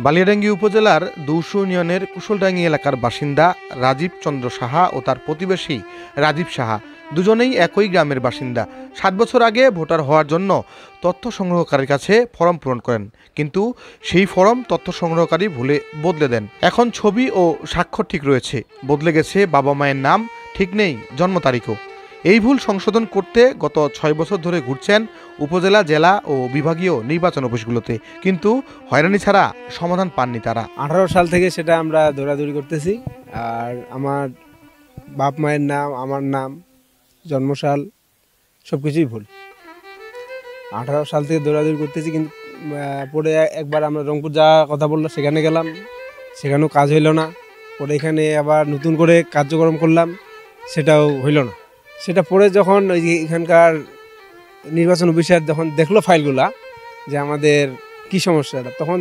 বালিয়াডাঙ্গি উপজেলার দৌসু ইউনিয়নের কুশলডাঙ্গি এলাকার বাসিন্দা রাজীব চন্দ্র সাহা ও তার প্রতিবেশী রাজীব সাহা দুজনেই একই গ্রামের বাসিন্দা। 7 বছর আগে ভোটার হওয়ার জন্য তথ্য সংগ্রহকারীর কাছে ফর্ম পূরণ করেন, কিন্তু সেই ফর্ম তথ্য সংগ্রহকারী ভুলে বদলে দেন। এখন ছবি ও স্বাক্ষর ঠিক রয়েছে, বদলে গেছে বাবা মায়ের নাম, ঠিক নেই জন্ম তারিখও। এই ভুল সংশোধন করতে গত 6 বছর ধরে ঘুরছেন উপজেলা, জেলা ও বিভাগীয় নির্বাচন অফিসগুলোতে, কিন্তু হয়রানি ছাড়া সমাধান পাননি তারা। 18 সাল থেকে সেটা আমরা দৌড়াদৌড়ি করতেছি। আর আমার বাপ মায়ের নাম, আমার নাম, জন্মসাল সব কিছুই ভুল। 18 সাল থেকে দৌড়াদৌড়ি করতেছি, কিন্তু পরে একবার আমরা রংপুর যাওয়ার কথা বললো, সেখানে গেলাম, সেখানেও কাজ হইল না। পরে এখানে আবার নতুন করে কার্যক্রম করলাম, সেটাও হইল না। সেটা পরে যখন ওই যে এখানকার নির্বাচন অফিসার যখন দেখলো ফাইলগুলা যে আমাদের কি সমস্যাটা, তখন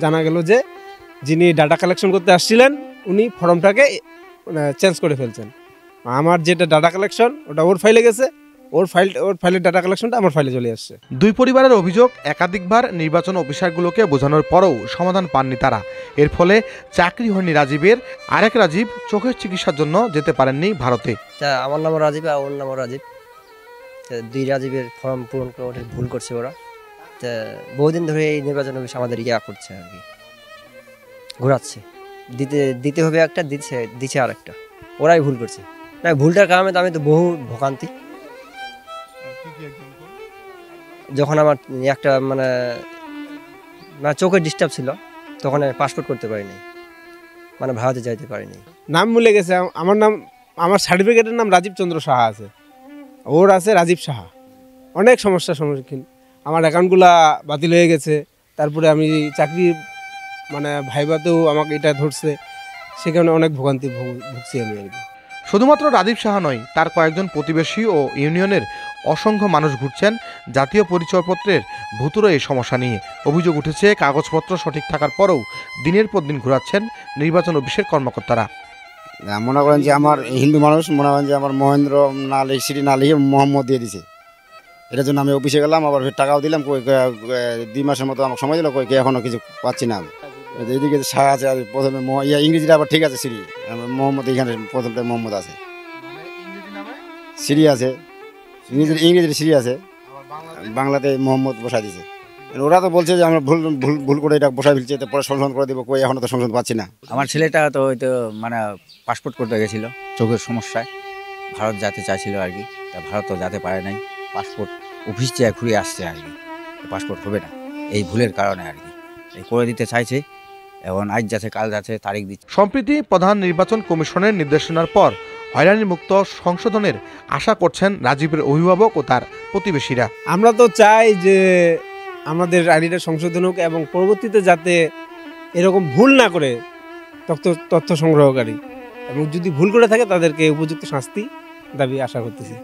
জানা গেল যে যিনি ডাটা কালেকশন করতে আসছিলেন উনি ফর্মটাকে চেঞ্জ করে ফেলছেন। আমার যেটা ডাটা কালেকশন ওটা ওর ফাইলে গেছে, ওর ফাইলের ডাটা কালেকশনটা আমার ফাইলে চলে আসছে। দুই পরিবারের অভিযোগ, একাধিকবার নির্বাচন অফিসারগুলোকে বোঝানোর পরেও সমাধান পাননি তারা। এর ফলে চাকরি হয়নি রাজীবের। আরেক রাজীব চোখের চিকিৎসার জন্য যেতে পারেননি ভারতে। আমার নামও রাজীব আর ওর নামও রাজীব। দুই রাজীবের ফর্ম পূরণ করে ওটা ভুল করছে ওরা। বহুদিন ধরে এই নির্বাচন অফিস আমাদের করছে আর কি, ঘোরাচ্ছে। দিতে হবে একটা, দিচ্ছে আর একটা, ওরাই ভুল করছে। না, ভুলটার কারণে তো আমি তো বহু ভোগান্তি। যখন আমার একটা মানে চোখের ডিস্টার্ব ছিল, তখন আমি পাসপোর্ট করতে পারিনি, মানে ভারতে যাইতে পারিনি। নাম ভুলে গেছে। আমার নাম, আমার সার্টিফিকেটের নাম রাজীব চন্দ্র সাহা আছে, ওর আছে রাজীব সাহা। অনেক সমস্যার সম্মুখীন। আমার অ্যাকাউন্টগুলা বাতিল হয়ে গেছে। তারপরে আমি চাকরি মানে ভাইবাতেও আমাকে এটা ধরছে, সেখানে অনেক ভোগান্তি ভুগছি আমি আর কি। শুধুমাত্র রাজীব সাহা নয়, তার কয়েকজন প্রতিবেশী ও ইউনিয়নের অসংখ্য মানুষ ঘুরছেন জাতীয় পরিচয়পত্রের ভুতুড়ে এই সমস্যা নিয়ে। অভিযোগ উঠেছে, কাগজপত্র সঠিক থাকার পরেও দিনের পর দিন ঘোরাচ্ছেন নির্বাচন অফিসের কর্মকর্তারা। মনে করেন যে আমার হিন্দু মানুষ, মনে করেন যে আমার মহেন্দ্র না লিখে, সিটি না লিখে মোহাম্মদ দিয়ে দিছে। এটার জন্য আমি অফিসে গেলাম, আবার টাকাও দিলাম। 2 মাসের মতো আমাকে সময় দিল, এখনও কিছু পাচ্ছি না। এইদিকে সাহা আছে, আর প্রথমে ইংরেজিটা আবার ঠিক আছে, সিরি মোহাম্মদ, এখানে প্রথমটা মোহাম্মদ আছে, সিরি আছে, ইংরেজির সিরি আছে, বাংলাতে মোহাম্মদ বসা দিছে। ওরা তো বলছে যে আমরা ভুল করে এটা বসা ফেলছে, পরে সংশোধন করে দেবো। এখনও তো সংশোধন পাচ্ছি না। আমার ছেলেটা তো হয়তো মানে পাসপোর্ট করতে গেছিল, চোখের সমস্যায় ভারত যেতে চাইছিল আর কি। তা ভারতও যেতে পারে নাই, পাসপোর্ট অফিস চেয়ে ঘুরে আসছে আর কি। পাসপোর্ট হবে না এই ভুলের কারণে আর কি, এই করে দিতে চাইছে। এখন আজ যাচ্ছে, কাল যাচ্ছে, তারিখ দিচ্ছে। সম্প্রতি প্রধান নির্বাচন কমিশনের নির্দেশনার পর হয়রানি মুক্ত সংশোধনের আশা করছেন রাজীবের অভিভাবক ও তার প্রতিবেশীরা। আমরা তো চাই যে আমাদের আইডিটা সংশোধন হোক, এবং পরবর্তীতে যাতে এরকম ভুল না করে তথ্য সংগ্রহকারী, এবং যদি ভুল করে থাকে তাদেরকে উপযুক্ত শাস্তি দাবি আশা করতেছি।